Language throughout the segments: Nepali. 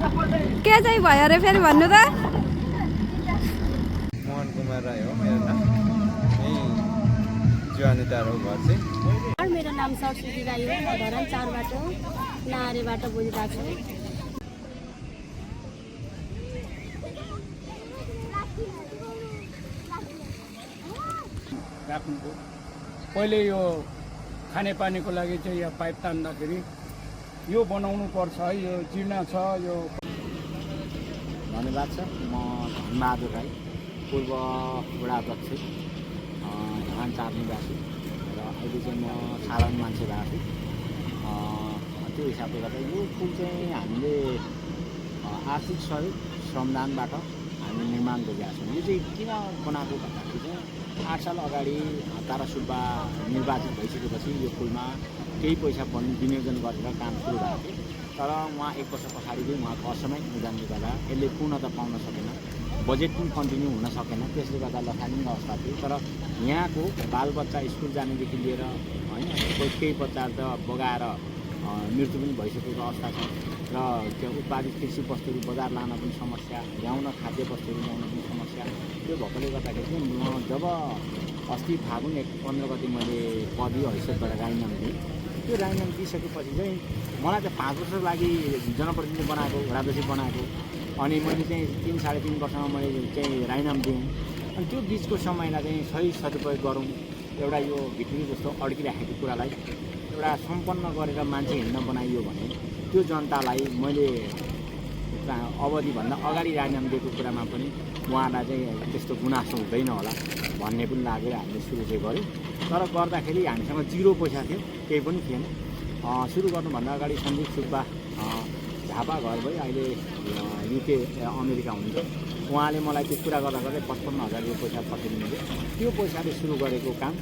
के चाहिँ भयो अरे फेरि भन्नु त? मोहन कुमार राई हो मेरो नाम। यही जुवानी टाढो घर चाहिँ। मेरो नाम सरस्वती राई हो। म धरान 4बाट नारेबाट बोलिरहेको छु। राख्नुको पहिले यो खानेपानीको लागि चाहिँ यहाँ पाइप तान्दाखेरि यो बनाउनु पर्छ है, यो जीर्ण छ। यो धन्यवाद छ। म धनबहादुर राई, पूर्व वडा अध्यक्ष, धरान 4 निवासी र अहिले चाहिँ म साधारण मान्छे भएको छु। त्यो हिसाबले गर्दा यो पुल चाहिँ हामीले आर्थिक सहयोग श्रमदानबाट हामी निर्माण गरिरहेका छौँ। यो चाहिँ किन बनाएको भन्दाखेरि चाहिँ 8 साल अगाडि तारा सुब्बा निर्वाचित भइसकेपछि यो पुलमा केही पैसा विनियोजन गरेर काम सुरु भएको थियो। तर उहाँ 1 वर्ष पछाडि चाहिँ उहाँको असामयिक निधनले गर्दा यसले पूर्णता पाउन सकेन, बजेट पनि कन्टिन्यू हुन सकेन। त्यसले गर्दा लथालिङ्ग अवस्था थियो। तर यहाँको बालबच्चा स्कुल जानेदेखि लिएर होइन केही बच्चाहरू त बगाएर मृत्यु पनि भइसकेको अवस्था छ र त्यो उत्पादित कृषि वस्तुहरू बजार लान पनि समस्या, ल्याउन खाद्य वस्तुहरू ल्याउन पनि समस्या। त्यो भएकोले गर्दाखेरि चाहिँ म जब अस्ति फागुन 15 गति मैले पदीय हैसियतबाट राजीनामा दिएँ। त्यो राजीनामा दिइसकेपछि चाहिँ मलाई चाहिँ 5 वर्षको लागि जनप्रतिनिधि बनाएको, राजनीति बनाएको, अनि मैले चाहिँ 3-3.5 वर्षमा मैले चाहिँ राजीनामा दिएँ। अनि त्यो बिचको समयलाई चाहिँ सही सदुपयोग गरौँ, एउटा यो भित्री जस्तो अड्किराखेको कुरालाई एउटा सम्पन्न गरेर मान्छे हिँड्न बनाइयो भने त्यो जनतालाई मैले अवधिभन्दा अगाडि राजीनामा दिएको कुरामा पनि उहाँलाई चाहिँ त्यस्तो गुनासो हुँदैन होला भन्ने पनि लागेर हामीले सुरु चाहिँ गऱ्यौँ। तर गर्दाखेरि हामीसँग 0 पैसा थियो, केही पनि थिएन। सुरु गर्नुभन्दा अगाडि सन्दीप सुब्बा झापा घर भई अहिले युके अमेरिका हुनुहुन्छ। उहाँले मलाई त्यो कुरा गर्दा गर्दै 55,000 रुपियाँ पैसा पठाइदिनुभयो। त्यो पैसाले सुरु गरेको काम।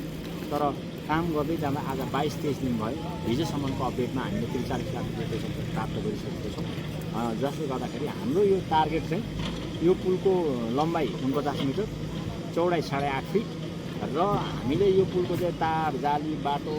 तर काम गर्दै जाँदा आज 22-23 दिन भयो। हिजोसम्मको अपडेटमा हामीले 43 लाख रुपियाँ पैसा प्राप्त गरिसकेको छौँ। जसले गर्दाखेरि हाम्रो यो टार्गेट चाहिँ यो पुलको लम्बाइ 49 मिटर, चौडाइ 8.5 फिट र हामीले यो पुलको चाहिँ तार जाली बाटो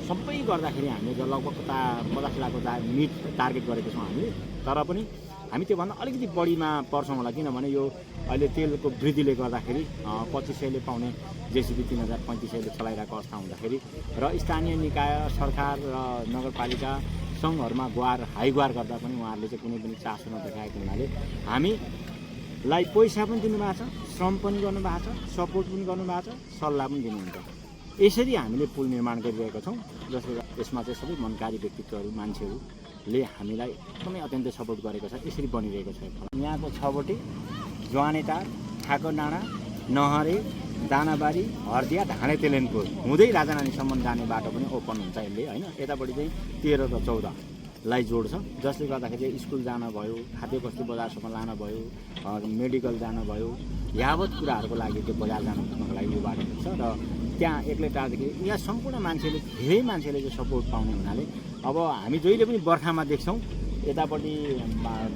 सबै गर्दाखेरि हामीले लगभग 50 लाखको मिट टार्गेट गरेको छौँ हामीले। तर पनि हामी त्योभन्दा अलिकति बढीमा पर्छौँ होला, किनभने यो अहिले तेलको वृद्धिले गर्दाखेरि 2500ले पाउने जेसिबी 3000-3500ले चलाइरहेको अवस्था हुँदाखेरि र स्थानीय निकाय, सरकार र नगरपालिका सङ्घहरूमा हाई गुहार गर्दा पनि उहाँहरूले चाहिँ कुनै पनि चासो नदेखाएको हुनाले हामीलाई पैसा पनि दिनुभएको छ, श्रम पनि गर्नुभएको छ, सपोर्ट पनि गर्नुभएको छ, सल्लाह पनि दिनुहुन्छ। यसरी हामीले पुल निर्माण गरिरहेका छौँ। जसले यसमा चाहिँ सबै मनकारी व्यक्तित्वहरू, मान्छेहरूले हामीलाई एकदमै अत्यन्तै सपोर्ट गरेको छ। यसरी बनिरहेको छ। यहाँको 6बोटे, ज्वानेटार, ठाकुर डाँडा, नहरे, दानाबारी, हर्दिया, ढाँडे तेलेनपुर हुँदै राजानानीसम्म जाने बाटो पनि ओपन हुन्छ यसले होइन। यतापट्टि चाहिँ 13 र 14 लाई जोड्छ। जसले गर्दाखेरि स्कुल जान भयो, खाद्यवस्तु बजारसम्म लान भयो, मेडिकल जान भयो, यावत कुराहरूको लागि त्यो बजार जान पुग्नको लागि यो बाटो हुन्छ। र त्यहाँ एक्लै टाढादेखि यहाँ सम्पूर्ण मान्छेले, धेरै मान्छेले चाहिँ सपोर्ट पाउने हुनाले अब हामी जहिले पनि बर्खामा देख्छौँ यतापट्टि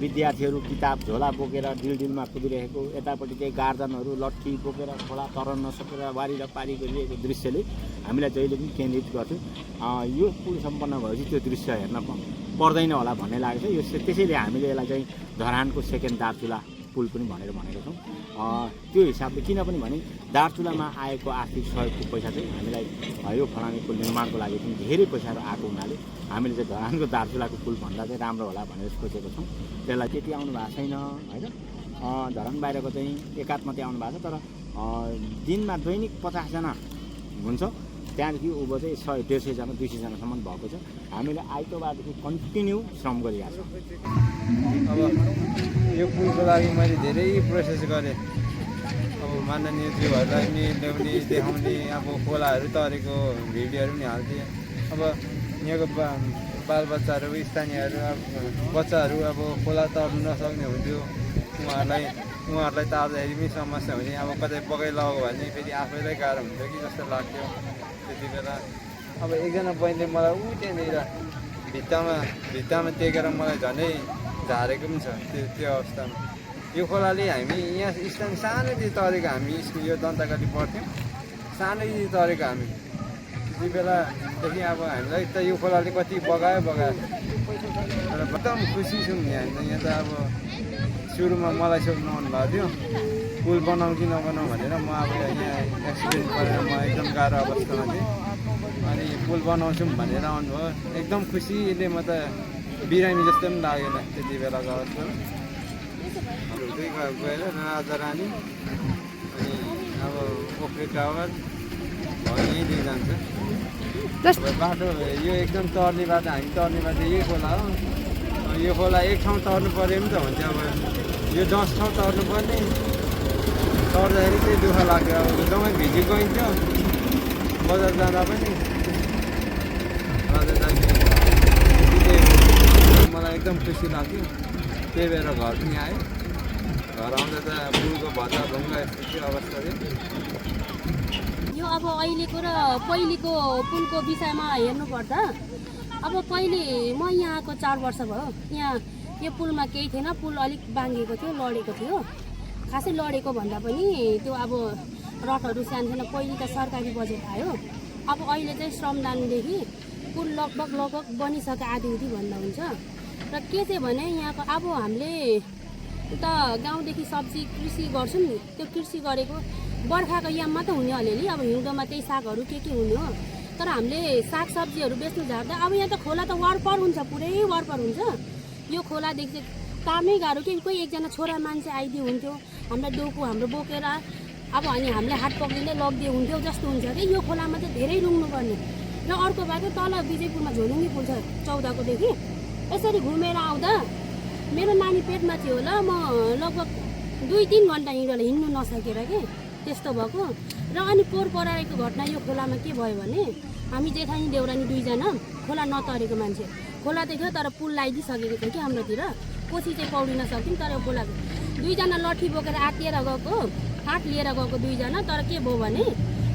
विद्यार्थीहरू किताब झोला बोकेर डिलडिलमा कुदिरहेको, यतापट्टि चाहिँ गार्जनहरू लट्ठी बोकेर खोला तर्न नसकेर वारी र पारी गरिरहेको दृश्यले हामीलाई जहिले पनि केन्द्रित गर्थ्यो। यो पुल सम्पन्न भएपछि त्यो दृश्य हेर्न पर्दैन होला भन्ने लागेको छ। यो त्यसैले हामीले यसलाई चाहिँ धरानको सेकेन्ड दार्चुला पुल पनि भनेर भनेको छौँ। त्यो हिसाबले किनभने भने दार्चुलामा आएको आर्थिक सहयोगको पैसा चाहिँ हामीलाई यो फलामे पुल निर्माणको लागि पनि धेरै पैसाहरू आएको हुनाले हामीले चाहिँ धरानको दार्चुलाको पुल भन्दा चाहिँ राम्रो होला भनेर सोचेको छौँ। त्यसलाई त्यति आउनु भएको छैन होइन। धरान बाहिरको चाहिँ एकाध मात्रै आउनु भएको छ। तर दिनमा दैनिक 50 जना हुन्छ। त्यहाँदेखि उँभो चाहिँ 100-150 जना 200 जनासम्म भएको छ। हामीले आइतबारदेखि कन्टिन्यू श्रम गरिरहेको छौँ। अब यो पुलको लागि मैले धेरै प्रोसेस गरेँ। अब माननीय ज्यूहरूलाई पनि ल्याउने, देखाउने, अब खोलाहरू तरेको भिडियोहरू पनि हाल्थेँ। अब यहाँको बालबच्चाहरू, स्थानीयहरू, अब बच्चाहरू अब खोला तर्नु नसक्ने हुन्थ्यो। उहाँहरूलाई तार्दाखेरि पनि समस्या हुने। अब कतै बगाइ लगायो भने फेरि आफैलाई गाह्रो हुन्थ्यो कि जस्तो लाग्थ्यो त्यति बेला। अब एकजना बहिनीले मलाई त्यहाँनिर भित्तामा टेकेर मलाई झनै झारेको पनि छ त्यो अवस्थामा। यो खोलाले हामी यहाँ स्थानीय सानैदेखि तरेको हामी स्कुल यो दन्तकाली पढ्थ्यौँ, सानैदेखि तरेको हामी त्यति बेलादेखि अब हामीलाई त यो खोलाले कति बगायो तर एकदम खुसी छौँ नि हामी यहाँ त अब सुरुमा मलाई सोध्नु आउनुभएको थियो पुल बनाऊ कि नबनाऊ भनेर म अब यहाँ एक्सिडेन्ट परेर म एकदम गाह्रो अवस्थामा थिएँ अनि पुल बनाउँछौँ भनेर आउनुभयो एकदम खुसीले म त बिरामी जस्तो पनि लागेन त्यति बेलाको अवस्थामा दुई गएर राजा रानी अनि अब ओखरे टावर यहीँदेखि जान्छ बाटो यो एकदम तर्ने बाटो हामी तर्ने बाटो यही खोला हो यो खोला एक ठाउँ तर्नु पऱ्यो पनि त हुन्छ अब यो 10 ठाउँ तर्नु पर्ने तर्दाखेरि चाहिँ दुःख लाग्यो अब जम्मै भिजी गइन्थ्यो बजार जाँदा पनि बजार जाने मलाई एकदम खुसी लाग्यो त्यही भएर घर पनि आयो घर आउँदा त पुलको भत्ता ढुङ्गा यस्तो अवस्था थियो यो अब अहिलेको र पहिलेको पुलको विषयमा हेर्नुपर्दा अब पहिले म यहाँ आएको 4 वर्ष भयो यहाँ यो पुलमा केही थिएन पुल अलिक बाङ्गिएको थियो लडेको थियो खासै लडेको भन्दा पनि त्यो अब रडहरू सानो पहिले त सरकारी बजेट आयो अब अहिले चाहिँ श्रमदानदेखि पुल लगभग बनिसक्यो आधी भन्दा हुन्छ र के चाहिँ भने यहाँको अब हामीले त गाउँदेखि सब्जी कृषि गर्छौँ नि त्यो कृषि गरेको बर्खाको याममा त हुने अलिअलि अब हिउँदोमा त्यही सागहरू के हुने हो तर हामीले सागसब्जीहरू बेच्नु झार्दा अब यहाँ त खोला त वरपर हुन्छ पुरै वरपर हुन्छ यो खोलादेखि चाहिँ तार्नै गाह्रो कि कोही एकजना छोरा मान्छे आइदियो हुन्थ्यो हामीलाई डोको हाम्रो बोकेर अब अनि हामीले हात पक्रिँदै लगिदियो हुन्थ्यो जस्तो हुन्छ कि यो खोलामा चाहिँ धेरै रुङ्नुपर्ने र अर्को बाटो तल विजयपुरमा झोलुङ्गी पुल छ 14 कोदेखि यसरी घुमेर आउँदा मेरो नानी पेटमा थियो होला म लगभग 2-3 घन्टा हिँड्नु नसकेर के त्यस्तो भएको र अनि पोहोर पराएको घटना यो खोलामा के भयो भने हामी जेठानी देउरानी दुईजना खोला नतरेको मान्छे खोला देख्यो तर पुल लगाइदिइसकेको थियो कि हाम्रोतिर कोसी चाहिँ पौडिन सक्थ्यौँ तर खोला दुईजना लट्ठी बोकेर आँटिएर गएको हात लिएर गएको दुईजना तर के भयो भने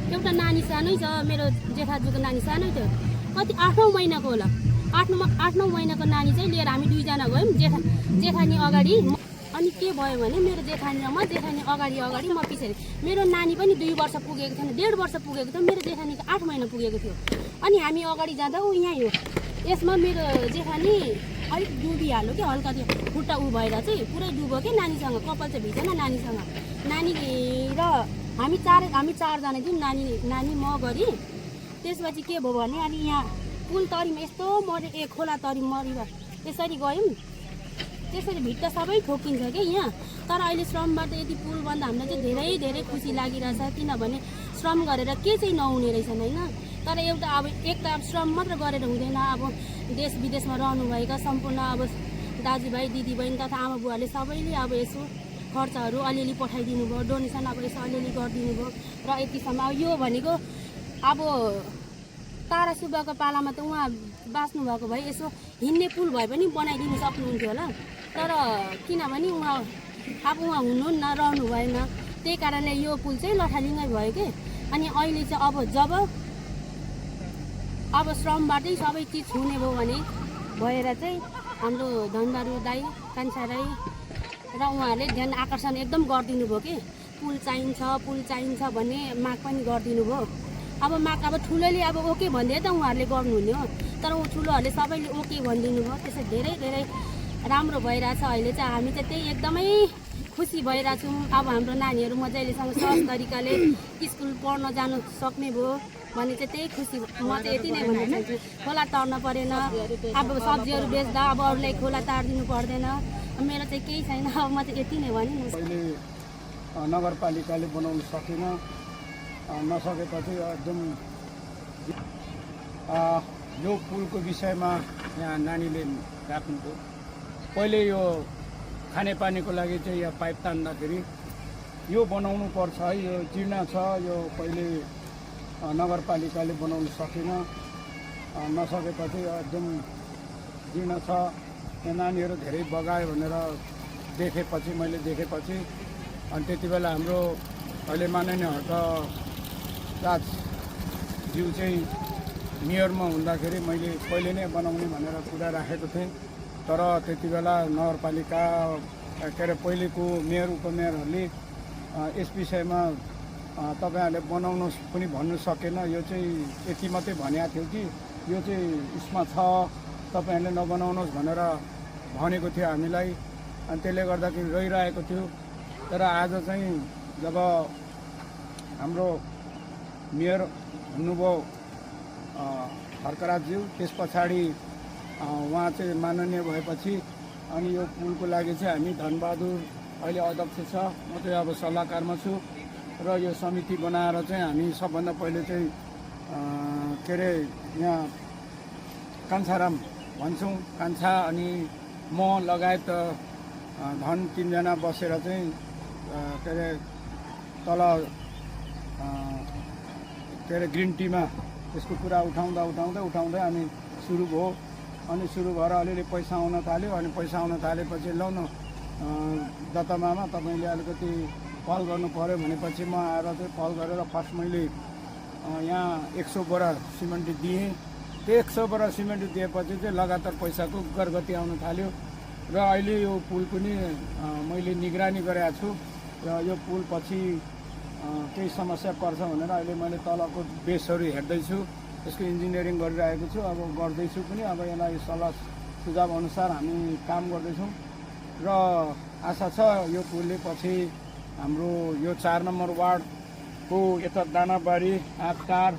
एउटा नानी सानै छ मेरो जेठाजुको नानी सानै थियो कति 8औं महिनाको होला 8औं महिनाको नानी चाहिँ लिएर हामी दुईजना गयौँ जेठानी अगाडि अनि के भयो भने मेरो जेठानी र म जेठानी अगाडि म पछाडि मेरो नानी पनि 2 वर्ष पुगेको थिएन 1.5 वर्ष पुगेको थियो मेरो जेठानीको 8 महिना पुगेको थियो अनि हामी अगाडि जाँदा ऊ यहीँ हो यसमा मेरो जेठानी अलिक डुबिहाल्यो कि हल्का त्यो खुट्टा उ भएर चाहिँ पुरै डुब्यो कि नानीसँग कपाल चाहिँ भिजेन नानीसँग नानी र हामी चारजना थियौँ नानी म गरी त्यसपछि के भयो भने अनि यहाँ पुल तरीमा यस्तो खोला तरी मरिवा त्यसरी गयौँ त्यसरी भित्ता सबै ठोकिन्छ कि यहाँ तर अहिले श्रमबाट यदि पुल बन्दा हामीलाई चाहिँ धेरै धेरै खुसी लागिरहेछ किनभने श्रम गरेर के चाहिँ नहुने रहेछन् होइन तर एउटा अब एक त अब श्रम मात्र गरेर हुँदैन अब देश विदेशमा रहनुभएका सम्पूर्ण अब दाजुभाइ दिदीबहिनी तथा आमा बुवाले सबैले अब यसो खर्चहरू अलिअलि पठाइदिनु भयो डोनेसन अब यसो अलिअलि गरिदिनु भयो र यतिसम्म अब यो भनेको अब तारा सुब्बाको पालामा त उहाँ बाँच्नु भएको भए यसो हिँड्ने पुल भए पनि बनाइदिनु सक्नुहुन्थ्यो होला तर किनभने उहाँ हुनुहुन्न रहनु भएन त्यही कारणले यो पुल चाहिँ लथालिङ्गै भयो कि अनि अहिले चाहिँ अब श्रमबाटै सबै चिज हुने भयो भने भएर चाहिँ हाम्रो धनबहादुर दाई कान्छा राई र उहाँहरूले ध्यान आकर्षण एकदम गरिदिनु भयो कि पुल चाहिन्छ भन्ने माग पनि गरिदिनु भयो अब माग अब ठुलोले अब ओके भन्दै त उहाँहरूले गर्नुहुने हो तर ठुलोहरूले सबैले ओके भनिदिनु भयो त्यसै धेरै धेरै राम्रो भइरहेछ अहिले चाहिँ हामी चाहिँ त्यही एकदमै खुसी भइरहेछौँ अब हाम्रो नानीहरू मजालेसँग सहज तरिकाले स्कुल पढ्न जानु सक्ने भयो भने चाहिँ त्यही खुसी म चाहिँ यति नै भन्न चाहन्छु खोला तर्न परेन अब सब्जीहरू बेच्दा अब अरूलाई खोला तारिदिनु पर्दैन मेरो चाहिँ केही छैन अब म चाहिँ यति नै भने अहिले नगरपालिकाले बनाउन सकेन नसकेपछि एकदम यो पुलको विषयमा यहाँ नानीले राख्नुभयो पहिले यो खानेपानीको लागि चाहिँ यहाँ पाइप तान्दाखेरि यो बनाउनु पर्छ है यो जीर्ण छ यो पहिले नगरपालिकाले बनाउन सकेन नसकेपछि एकदम जीर्ण छ यहाँ नानीहरू धेरै बगायो भनेर मैले देखेपछि अनि त्यति बेला हाम्रो अहिले माननीय हर्क राजज्यू चाहिँ मेयरमा हुँदाखेरि मैले पहिले नै बनाउने भनेर कुरा राखेको थिएँ तर त्यति बेला नगरपालिका के अरे पहिलेको मेयर उपमेयरहरूले यस विषयमा तपाईँहरूले बनाउनु पनि भन्नु सकेन। यो चाहिँ यति मात्रै भनेको थियो कि यो चाहिँ यसमा छ, तपाईँहरूले नबनाउनुहोस् भनेर भनेको थियो हामीलाई। अनि त्यसले गर्दाखेरि रहिरहेको थियो। तर आज चाहिँ जब हाम्रो मेयर हुनुभयो खड्कराज्यू, त्यस पछाडि उहाँ चाहिँ माननीय भएपछि अनि यो पुलको लागि चाहिँ हामी धनबहादुर अहिले अध्यक्ष छ, म चाहिँ अब सल्लाहकारमा छु र यो समिति बनाएर चाहिँ हामी सबभन्दा पहिले चाहिँ के अरे यहाँ कान्छाराम भन्छौँ, कान्छा अनि म लगायत धन 3 जना बसेर चाहिँ के अरे तल के अरे ग्रिन टीमा त्यसको कुरा उठाउँदै अनि सुरु भयो। अनि सुरु भएर अलिअलि पैसा आउन थाल्यो। अनि पैसा आउन थालेपछि लौ न दत्त मामा तपाईँले अलिकति पहल गर्नु पऱ्यो भनेपछि म आएर चाहिँ पहल गरेर फर्स्ट मैले यहाँ 100 बोरा सिमेन्ट दिएँ। त्यो 100 बोरा सिमेन्ट दिएपछि चाहिँ लगातार पैसाको गरगति आउन थाल्यो र अहिले यो पुल पनि मैले निगरानी गरेको छु र यो पुल पछि केही समस्या पर्छ भनेर अहिले मैले तलको बेसहरू हेर्दैछु, यसको इन्जिनियरिङ गरिरहेको छु, अब गर्दैछु पनि। अब यसलाई सल्लाह सुझाव अनुसार हामी काम गर्दैछौँ र आशा छ यो पुलले पछि हाम्रो यो 4 नम्बर वार्डको यता दानाबारी आँपटार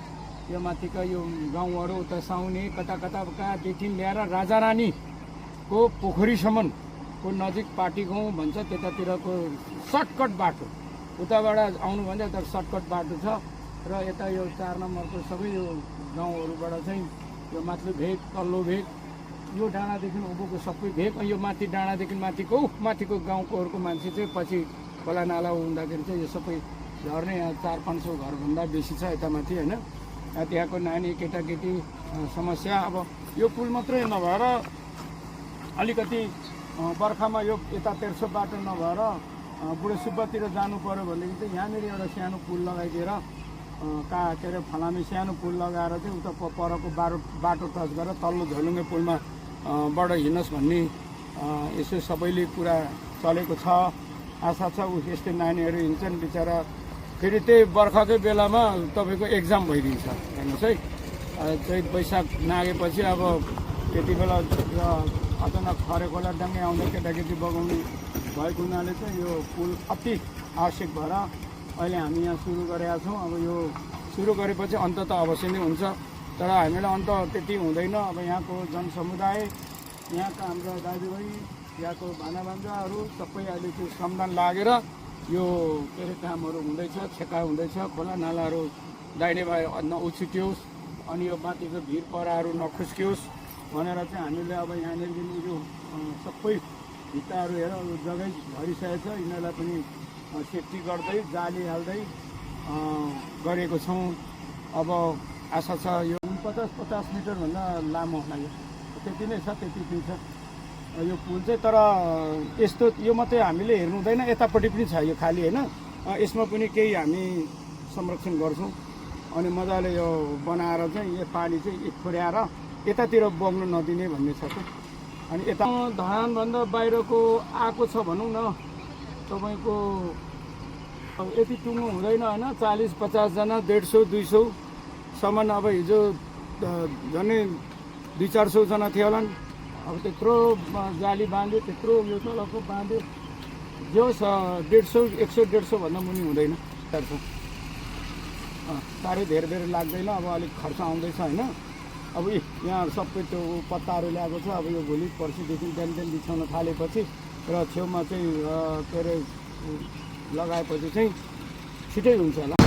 यो माथिका यो गाउँहरू उता साउने कताकतादेखि ल्याएर राजारानीको पोखरीसम्मको नजिक पार्टी गाउँ भन्छ त्यतातिरको सर्टकट बाटो, उताबाट आउनु भन्दा यता सर्टकट बाटो छ र यता यो 4 नम्बरको सबै यो गाउँहरूबाट चाहिँ यो माथिल्लो भेग तल्लो भेग यो डाँडादेखि उँभोको सबै भेग, यो माथि डाँडादेखि माथिको गाउँकोहरूको मान्छे चाहिँ पछि खोला नाला हुँदाखेरि चाहिँ यो सबै झर्ने। यहाँ 400-500 घरभन्दा बेसी छ यता माथि होइन। त्यहाँको नानी केटाकेटी समस्या। अब यो पुल मात्रै नभएर अलिकति बर्खामा यो यता तेर्सो बाटो नभएर बुढे सुब्बातिर जानु पऱ्यो भनेदेखि चाहिँ यहाँनिर एउटा सानो पुल लगाइदिएर के अरे फलामे सानो पुल लगाएर चाहिँ उता परको बाटो टच गरेर तल्लो झोलुङ्गे पुलमा बाट हिँड्नुहोस् भन्ने यसो सबैले कुरा चलेको छ। आशा छ यस्तै नानीहरू हिँड्छन् बिचरा। फेरि त्यही बर्खाकै बेलामा तपाईँको एक्जाम भइदिन्छ हेर्नुहोस् है। चैत वैशाख नागेपछि अब त्यति बेला अचानक खरे खोला डाङ्गे आउँदा केटाकेटी बगाउने भएको हुनाले चाहिँ यो पुल अति आवश्यक भएर अहिले हामी यहाँ सुरु गरेका छौँ। अब यो सुरु गरेपछि अन्त त अवश्य नै हुन्छ, तर हामीलाई अन्त त्यति हुँदैन। अब यहाँको जनसमुदाय, यहाँका हाम्रो दाजुभाइ, यहाँको भान्जाहरू सबै अहिले त्यो श्रमदान लागेर यो के अरे कामहरू हुँदैछ, छेका हुँदैछ, खोला नालाहरू दाहिने बाहिर नउछिट्योस् अनि यो माथिको भिर पराहरू नखुस्कियोस् भनेर चाहिँ हामीले अब यहाँनिर यो सबै भित्ताहरू हेर जग्गै भरिसकेको छ, यिनीहरूलाई पनि सेफ्टी गर्दै जाली हाल्दै गरेको छौँ। अब आशा छ यो 50 मिटरभन्दा लामो होला, यो त्यति नै छ, त्यति नै छ यो पुल चाहिँ। तर यस्तो यो मात्रै हामीले हेर्नु हुँदैन, यतापट्टि पनि छ यो खाली होइन। यसमा पनि केही हामी संरक्षण गर्छौँ अनि मजाले यो बनाएर चाहिँ यो पानी चाहिँ खोर्याएर यतातिर बग्नु नदिने भन्ने छ। अनि यता धरानभन्दा बाहिरको आएको छ भनौँ न तपाईँको यति टुङ्गो हुँदैन होइन। 40-50 जना 150-200सम्म। अब हिजो झन् 200-400 जना थियो होला। अब त्यत्रो जाली बाँध्यो, त्यत्रो यो तलको बाँध्यो, जो 100-150 भन्दा मुनि हुँदैन। साह्रै धेरै लाग्दैन। अब अलिक खर्च आउँदैछ होइन। अब यहाँ सबै त्यो पत्ताहरू ल्याएको छ। अब यो भोलि पर्सिदेखि बिहान बिछाउन थालेपछि र छेउमा चाहिँ के अरे लगाएपछि चाहिँ छिटै हुन्छ होला।